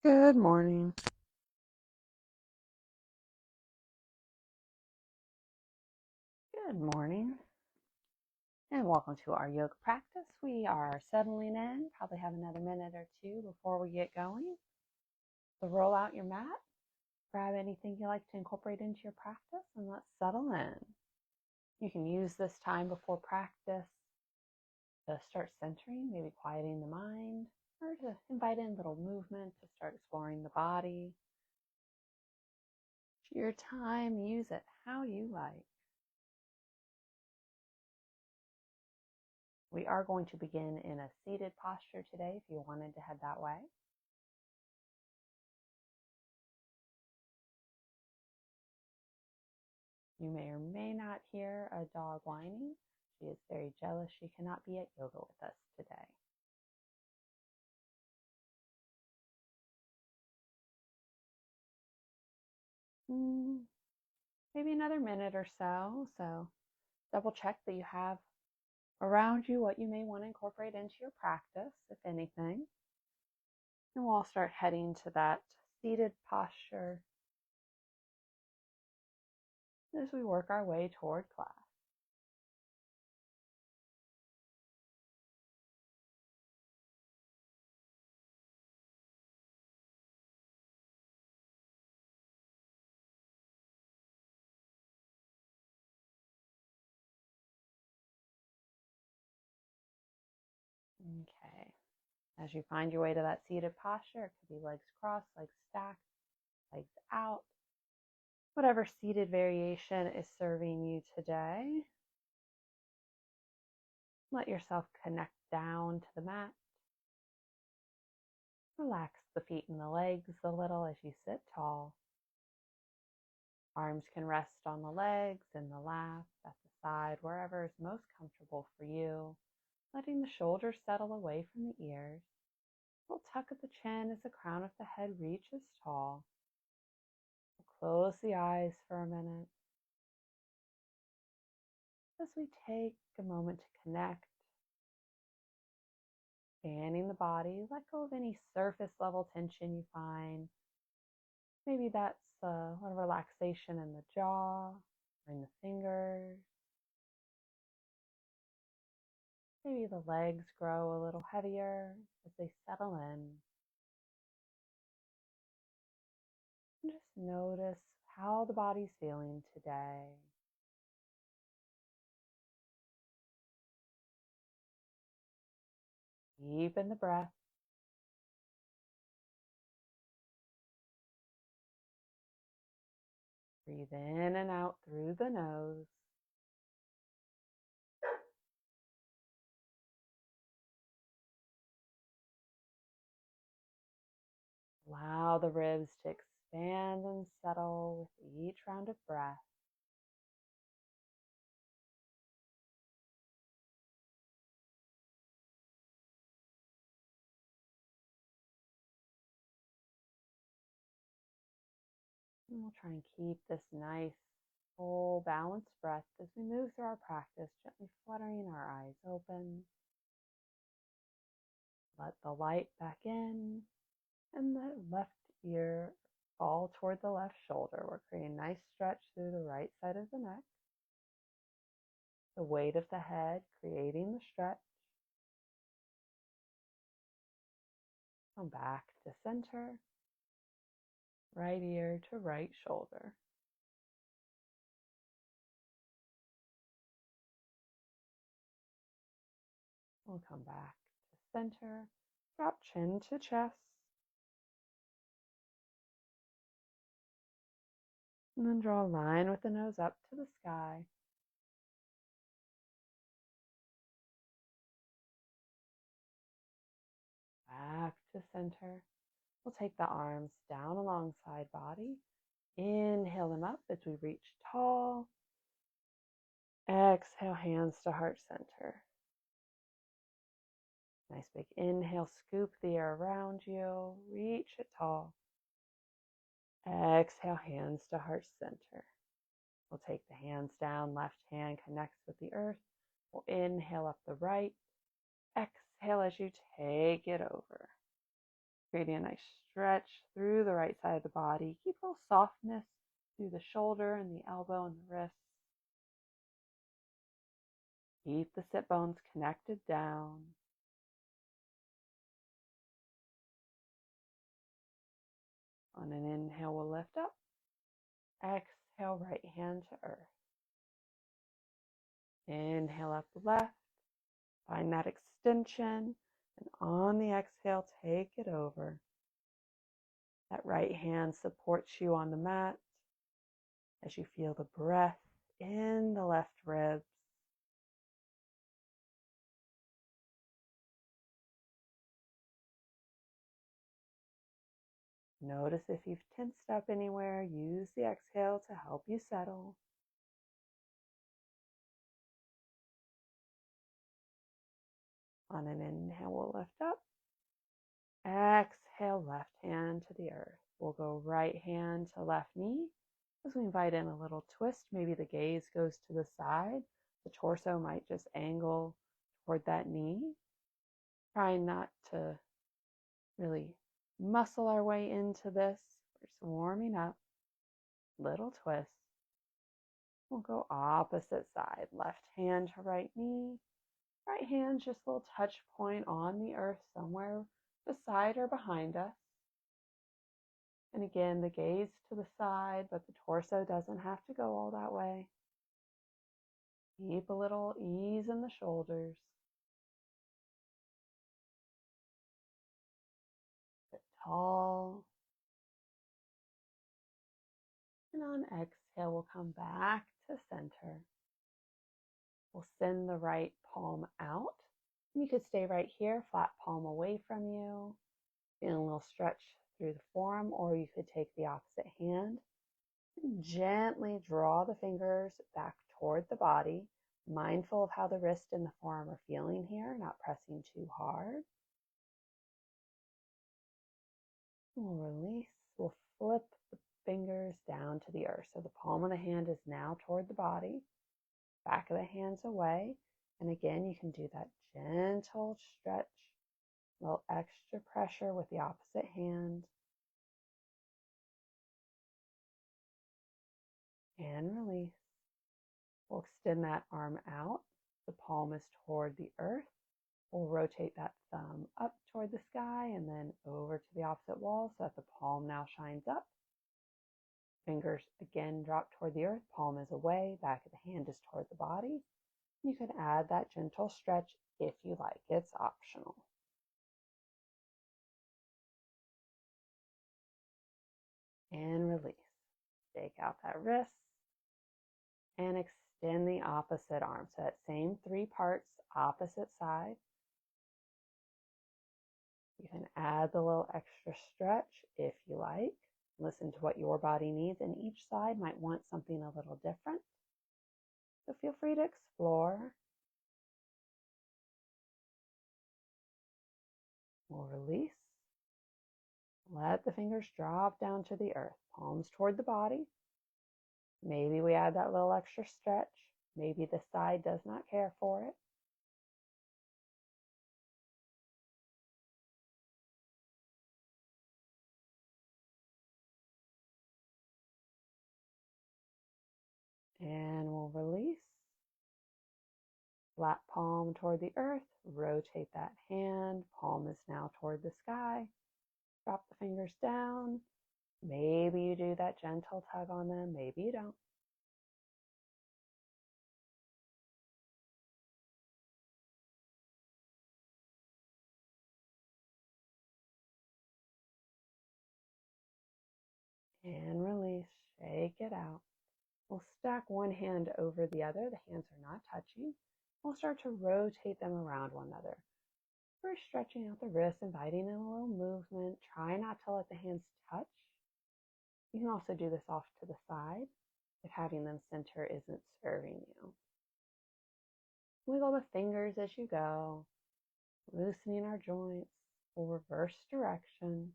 Good morning. Good morning. And welcome to our yoga practice. We are settling in, probably have another minute or two before we get going. So roll out your mat, grab anything you like to incorporate into your practice, and let's settle in. You can use this time before practice to start centering, maybe quieting the mind, or to invite in little movement to start exploring the body. It's your time, use it how you like. We are going to begin in a seated posture today if you wanted to head that way. You may or may not hear a dog whining. She is very jealous she cannot be at yoga with us today. Maybe another minute or so. So double check that you have around you what you may want to incorporate into your practice, if anything. And we'll start heading to that seated posture as we work our way toward class. Okay. As you find your way to that seated posture, it could be legs crossed, legs stacked, legs out. Whatever seated variation is serving you today. Let yourself connect down to the mat. Relax the feet and the legs a little as you sit tall. Arms can rest on the legs, in the lap, at the side, wherever is most comfortable for you. Letting the shoulders settle away from the ears. A little tuck at the chin as the crown of the head reaches tall. Close the eyes for a minute as we take a moment to connect. Scanning the body, let go of any surface level tension you find. Maybe that's a little relaxation in the jaw or in the fingers. Maybe the legs grow a little heavier as they settle in. And just notice how the body's feeling today. Deepen the breath. Breathe in and out through the nose. Allow the ribs to expand and settle with each round of breath. And we'll try and keep this nice, full, balanced breath as we move through our practice, gently fluttering our eyes open. Let the light back in and the left ear fall toward the left shoulder. We're creating a nice stretch through the right side of the neck. The weight of the head creating the stretch. Come back to center. Right ear to right shoulder. We'll come back to center. Drop chin to chest. And then draw a line with the nose up to the sky. Back to center. We'll take the arms down alongside body. Inhale them up as we reach tall. Exhale, hands to heart center. Nice big inhale, scoop the air around you. Reach it tall. Exhale, hands to heart center. We'll take the hands down, left hand connects with the earth. We'll inhale up the right. Exhale as you take it over. Creating a nice stretch through the right side of the body. Keep a little softness through the shoulder and the elbow and the wrist. Keep the sit bones connected down. On an inhale, we'll lift up. Exhale, right hand to earth. Inhale up left. Find that extension. And on the exhale, take it over. That right hand supports you on the mat as you feel the breath in the left ribs. Notice if you've tensed up anywhere, use the exhale to help you settle. On an inhale, we'll lift up. Exhale, left hand to the earth. We'll go right hand to left knee as we invite in a little twist. Maybe the gaze goes to the side. The torso might just angle toward that knee. Trying not to really muscle our way into this. We're just warming up. Little twist. We'll go opposite side. Left hand to right knee. Right hand just a little touch point on the earth somewhere beside or behind us. And again, the gaze to the side, but the torso doesn't have to go all that way. Keep a little ease in the shoulders. Sit tall. And on exhale, we'll come back to center. We'll send the right palm out. And you could stay right here, flat palm away from you. Feeling a little stretch through the forearm, or you could take the opposite hand and gently draw the fingers back toward the body, mindful of how the wrist and the forearm are feeling here, not pressing too hard. We'll release. We'll flip the fingers down to the earth. So the palm of the hand is now toward the body, back of the hands away. And again, you can do that gentle stretch, a little extra pressure with the opposite hand. And release. We'll extend that arm out. The palm is toward the earth. We'll rotate that thumb up toward the sky and then over to the opposite wall so that the palm now shines up. Fingers again drop toward the earth. Palm is away. Back of the hand is toward the body. You can add that gentle stretch if you like. It's optional. And release. Shake out that wrist and extend the opposite arm. So that same 3 parts, opposite side. You can add the little extra stretch if you like. Listen to what your body needs, and each side might want something a little different. So feel free to explore. We'll release. Let the fingers drop down to the earth, palms toward the body. Maybe we add that little extra stretch. Maybe the side does not care for it. And we'll release. Flat palm toward the earth. Rotate that hand. Palm is now toward the sky. Drop the fingers down. Maybe you do that gentle tug on them. Maybe you don't. And release. Shake it out. We'll stack one hand over the other. The hands are not touching. We'll start to rotate them around one another. We're stretching out the wrists, inviting in a little movement. Try not to let the hands touch. You can also do this off to the side if having them center isn't serving you. Wiggle the fingers as you go, loosening our joints. We'll reverse direction.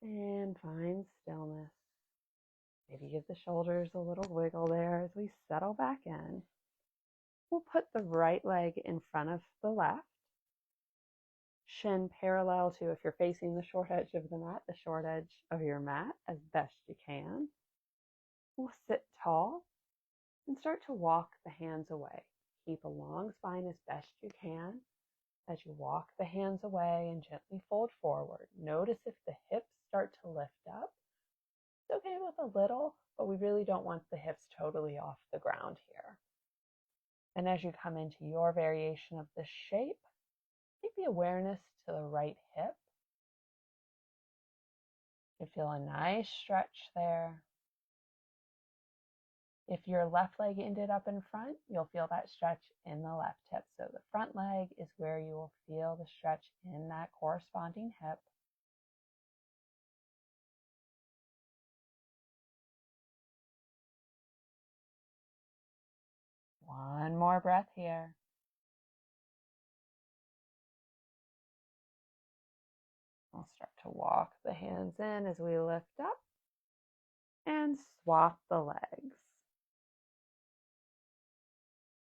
And find stillness. Maybe give the shoulders a little wiggle there as we settle back in. We'll put the right leg in front of the left, shin parallel to, if you're facing the short edge of the mat, the short edge of your mat as best you can. We'll sit tall and start to walk the hands away. Keep a long spine as best you can. As you walk the hands away and gently fold forward, notice if the hips start to lift up. It's okay with a little, but we really don't want the hips totally off the ground here. And as you come into your variation of this shape, take the awareness to the right hip. You feel a nice stretch there. If your left leg ended up in front, you'll feel that stretch in the left hip. So the front leg is where you will feel the stretch in that corresponding hip. One more breath here. We'll start to walk the hands in as we lift up and swap the legs.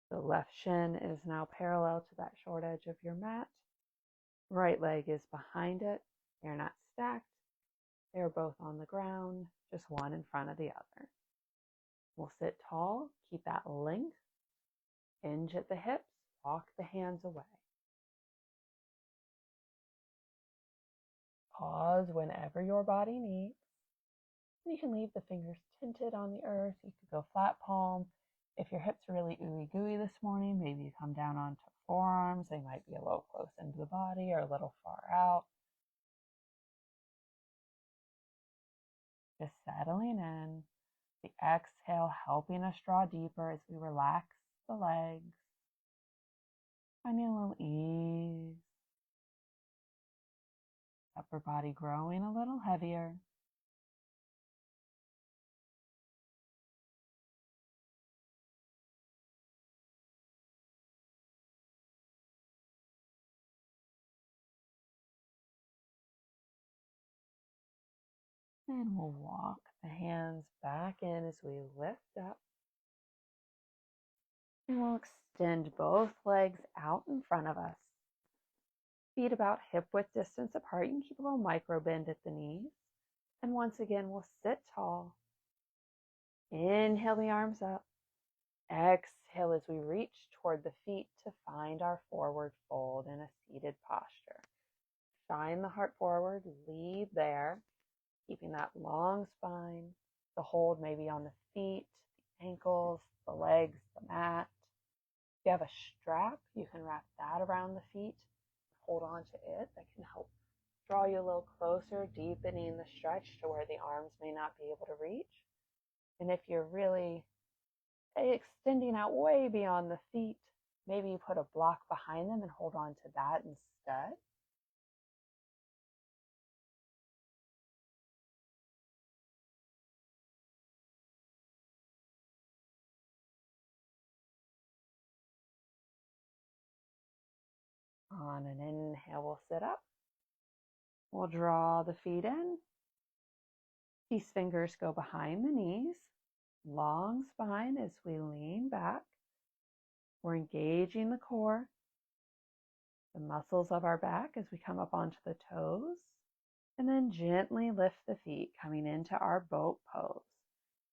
The left shin is now parallel to that short edge of your mat. Right leg is behind it. They're not stacked. They're both on the ground, just one in front of the other. We'll sit tall, keep that length, hinge at the hips, walk the hands away. Pause whenever your body needs. You can leave the fingers tinted on the earth. You could go flat palm. If your hips are really ooey gooey this morning, maybe you come down onto forearms. They might be a little close into the body or a little far out. Just settling in. The exhale helping us draw deeper as we relax the legs. Finding a little ease. Upper body growing a little heavier. And we'll walk the hands back in as we lift up. And we'll extend both legs out in front of us. Feet about hip width distance apart. You can keep a little micro bend at the knees. And once again, we'll sit tall. Inhale the arms up. Exhale as we reach toward the feet to find our forward fold in a seated posture. Shine the heart forward, lead there, keeping that long spine. The hold maybe on the feet, the ankles, the legs, the mat. If you have a strap, you can wrap that around the feet. Hold on to it. That can help draw you a little closer, deepening the stretch to where the arms may not be able to reach. And if you're really extending out way beyond the feet, maybe you put a block behind them and hold on to that instead. On an inhale, we'll sit up. We'll draw the feet in. These fingers go behind the knees. Long spine as we lean back. We're engaging the core, the muscles of our back as we come up onto the toes. And then gently lift the feet, coming into our boat pose.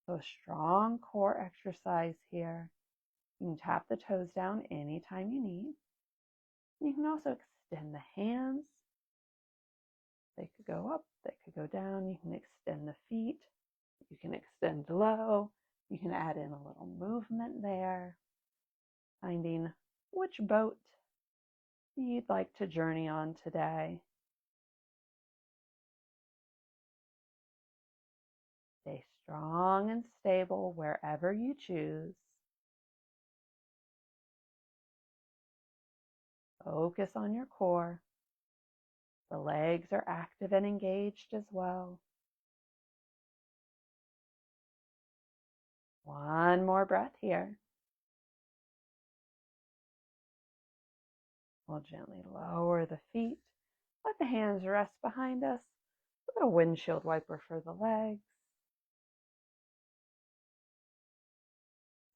So a strong core exercise here. You can tap the toes down anytime you need. You can also extend the hands. They could go up, they could go down. You can extend the feet. You can extend low. You can add in a little movement there. Finding which boat you'd like to journey on today. Stay strong and stable wherever you choose. Focus on your core. The legs are active and engaged as well. One more breath here. We'll gently lower the feet. Let the hands rest behind us. A little windshield wiper for the legs.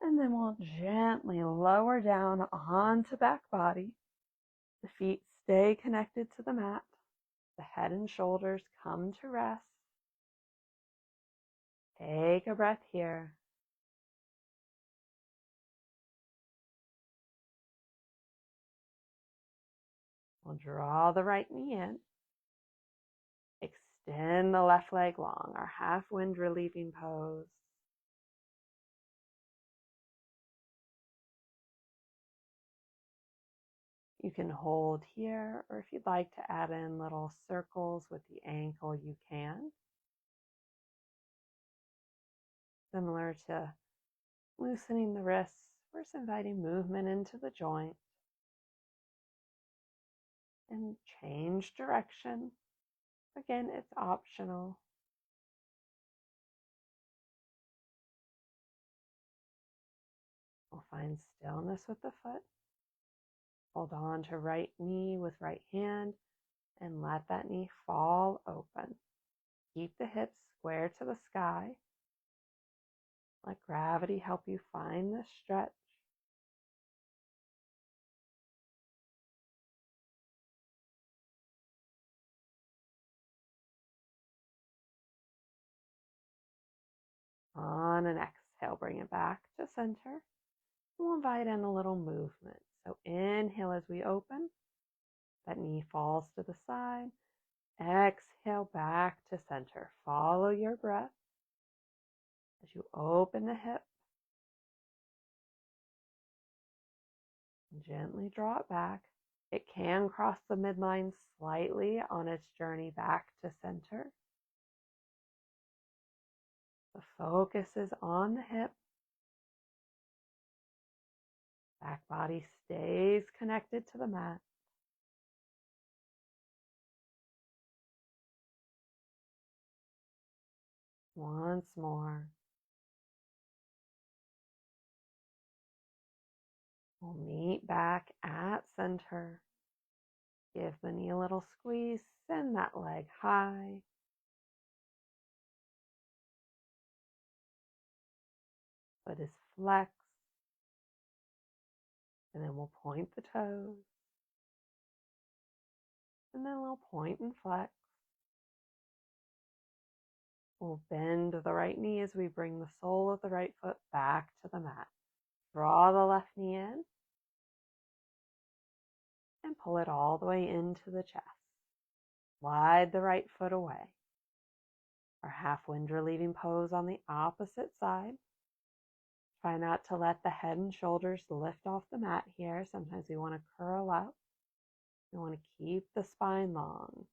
And then we'll gently lower down onto back body. The feet stay connected to the mat. The head and shoulders come to rest. Take a breath here. We'll draw the right knee in. Extend the left leg long, our half wind relieving pose. You can hold here, or if you'd like to add in little circles with the ankle, you can. Similar to loosening the wrists, we're just inviting movement into the joint. And change direction. Again, it's optional. We'll find stillness with the foot. Hold on to right knee with right hand and let that knee fall open. Keep the hips square to the sky. Let gravity help you find this stretch. On an exhale, bring it back to center. We'll invite in a little movement. So inhale as we open. That knee falls to the side. Exhale back to center. Follow your breath as you open the hip. Gently draw it back. It can cross the midline slightly on its journey back to center. The focus is on the hip. Back body stays connected to the mat. Once more. We'll meet back at center. Give the knee a little squeeze. Send that leg high. Foot is flexed. And then we'll point the toes. And then we'll point and flex. We'll bend the right knee as we bring the sole of the right foot back to the mat. Draw the left knee in and pull it all the way into the chest. Slide the right foot away. Our half wind relieving pose on the opposite side. Try not to let the head and shoulders lift off the mat here. Sometimes we want to curl up. We want to keep the spine long.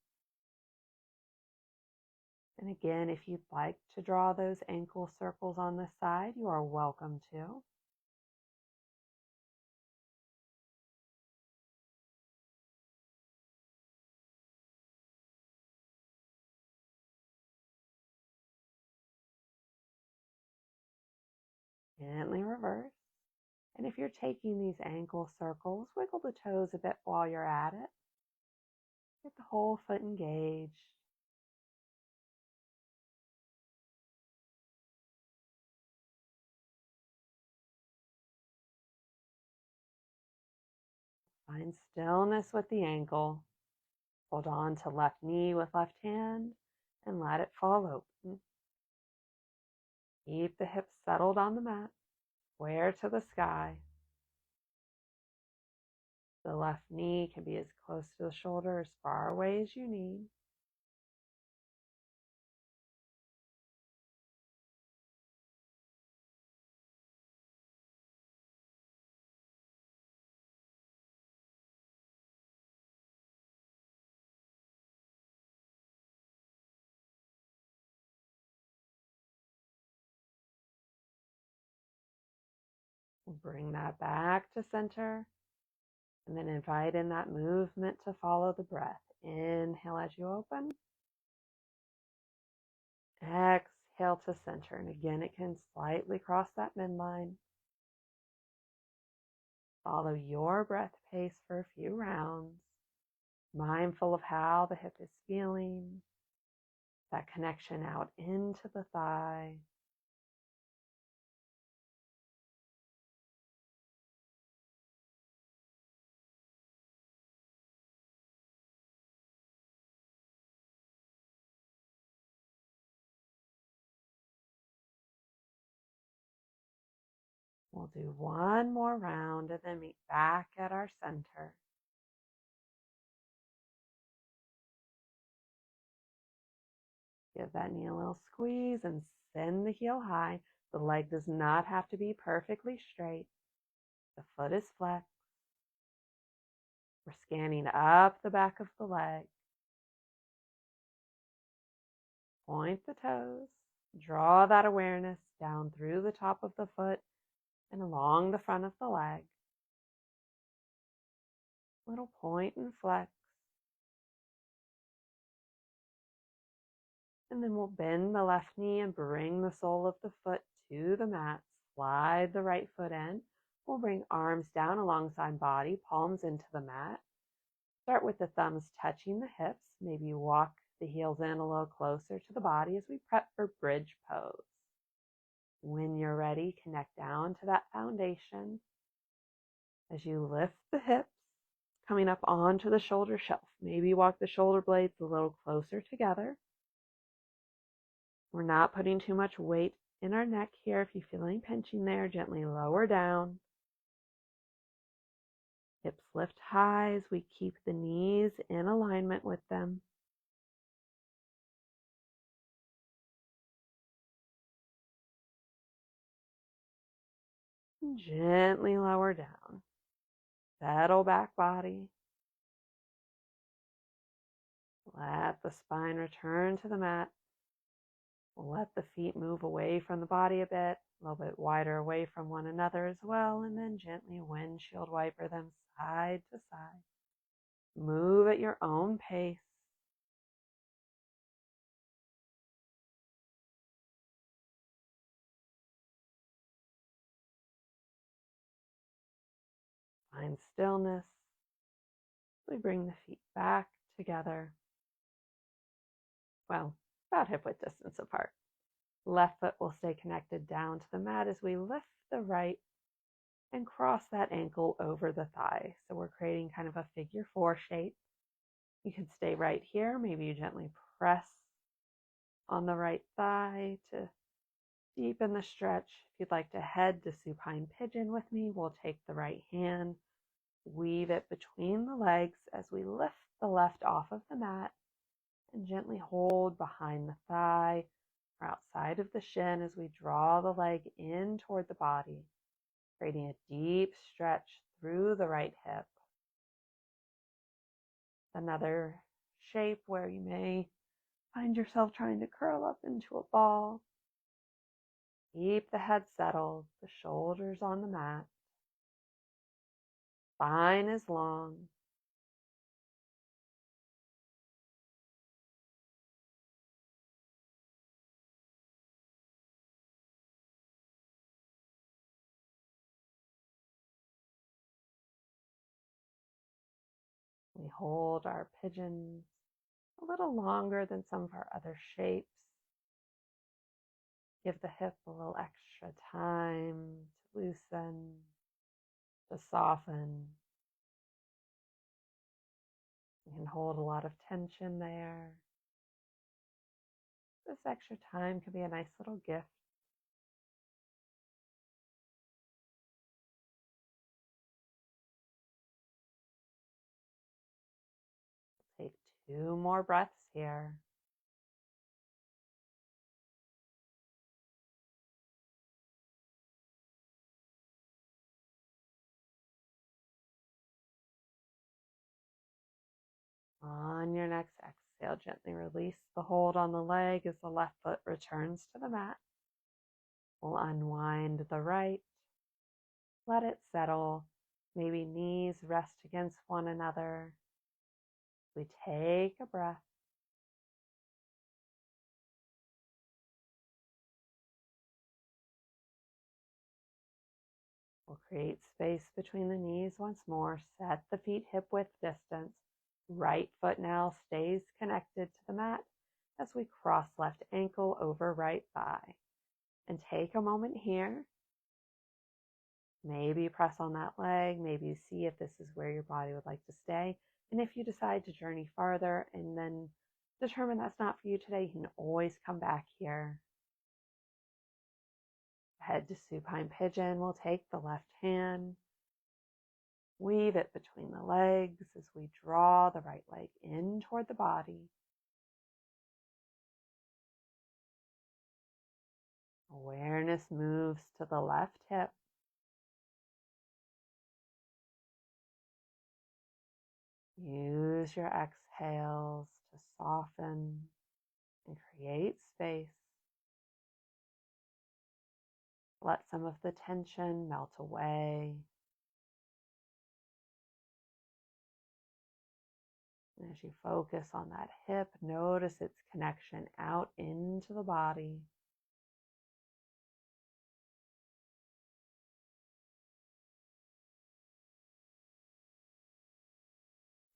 And again, if you'd like to draw those ankle circles on the side, you are welcome to. Gently reverse. And if you're taking these ankle circles, wiggle the toes a bit while you're at it. Get the whole foot engaged. Find stillness with the ankle. Hold on to left knee with left hand and let it fall open. Keep the hips settled on the mat, square to the sky. The left knee can be as close to the shoulder, as far away as you need. Bring that back to center. And then invite in that movement to follow the breath. Inhale as you open. Exhale to center. And again, it can slightly cross that midline. Follow your breath pace for a few rounds. Mindful of how the hip is feeling. That connection out into the thigh. We'll do one more round and then meet back at our center. Give that knee a little squeeze and send the heel high. The leg does not have to be perfectly straight. The foot is flexed. We're scanning up the back of the leg. Point the toes. Draw that awareness down through the top of the foot and along the front of the leg. Little point and flex. And then we'll bend the left knee and bring the sole of the foot to the mat. Slide the right foot in. We'll bring arms down alongside body, palms into the mat. Start with the thumbs touching the hips. Maybe walk the heels in a little closer to the body as we prep for bridge pose. When you're ready, connect down to that foundation. As you lift the hips, coming up onto the shoulder shelf. Maybe walk the shoulder blades a little closer together. We're not putting too much weight in our neck here. If you feel any pinching there, gently lower down. Hips lift high as we keep the knees in alignment with them. And gently lower down. Settle back body. Let the spine return to the mat. Let the feet move away from the body a bit, a little bit wider away from one another as well, and then gently windshield wiper them side to side. Move at your own pace. Find stillness. We bring the feet back together. Well, about hip width distance apart. Left foot will stay connected down to the mat as we lift the right and cross that ankle over the thigh. So we're creating kind of a figure 4 shape. You can stay right here. Maybe you gently press on the right thigh to deepen the stretch. If you'd like to head to supine pigeon with me, we'll take the right hand, weave it between the legs as we lift the left off of the mat and gently hold behind the thigh or outside of the shin as we draw the leg in toward the body, creating a deep stretch through the right hip. Another shape where you may find yourself trying to curl up into a ball. Keep the head settled, the shoulders on the mat. Spine is long. We hold our pigeons a little longer than some of our other shapes. Give the hip a little extra time to loosen, to soften. You can hold a lot of tension there. This extra time can be a nice little gift. Take 2 more breaths here. On your next exhale, gently release the hold on the leg as the left foot returns to the mat. We'll unwind the right. Let it settle. Maybe knees rest against one another. We take a breath. We'll create space between the knees once more. Set the feet hip width distance. Right foot now stays connected to the mat as we cross left ankle over right thigh. And take a moment here. Maybe press on that leg. Maybe see if this is where your body would like to stay. And if you decide to journey farther and then determine that's not for you today, you can always come back here. Head to supine pigeon. We'll take the left hand, weave it between the legs as we draw the right leg in toward the body. Awareness moves to the left hip. Use your exhales to soften and create space. Let some of the tension melt away. And as you focus on that hip, notice its connection out into the body.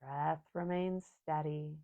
Breath remains steady.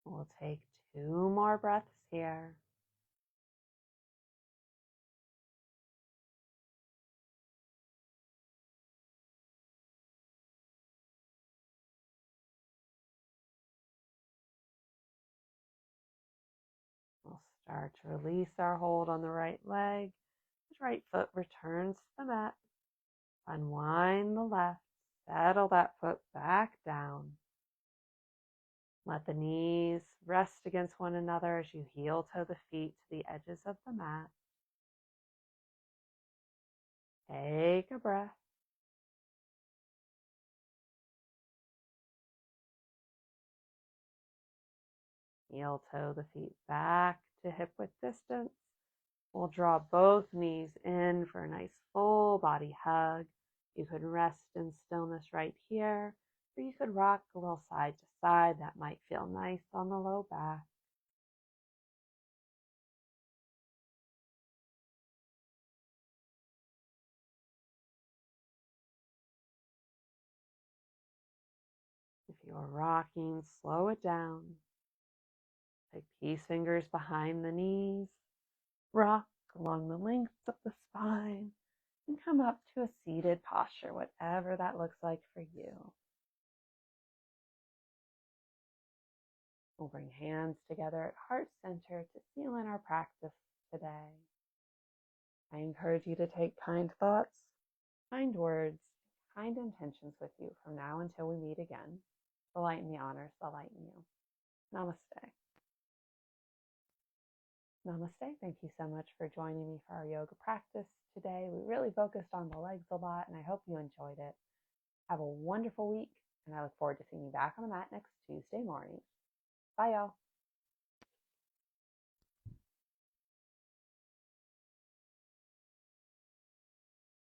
We'll take 2 more breaths here. We'll start to release our hold on the right leg. The right foot returns to the mat. Unwind the left. Settle that foot back down. Let the knees rest against one another as you heel toe the feet to the edges of the mat. Take a breath. Heel toe the feet back to hip width distance. We'll draw both knees in for a nice full body hug. You could rest in stillness right here, or you could rock a little side to side. That might feel nice on the low back. If you're rocking, slow it down. Take peace fingers behind the knees. Rock along the length of the spine and come up to a seated posture, whatever that looks like for you. We'll bring hands together at heart center to seal in our practice today. I encourage you to take kind thoughts, kind words, kind intentions with you from now until we meet again. The light and the honors, the light in you. Namaste. Namaste. Thank you so much for joining me for our yoga practice today. We really focused on the legs a lot, and I hope you enjoyed it. Have a wonderful week, and I look forward to seeing you back on the mat next Tuesday morning. Bye, y'all.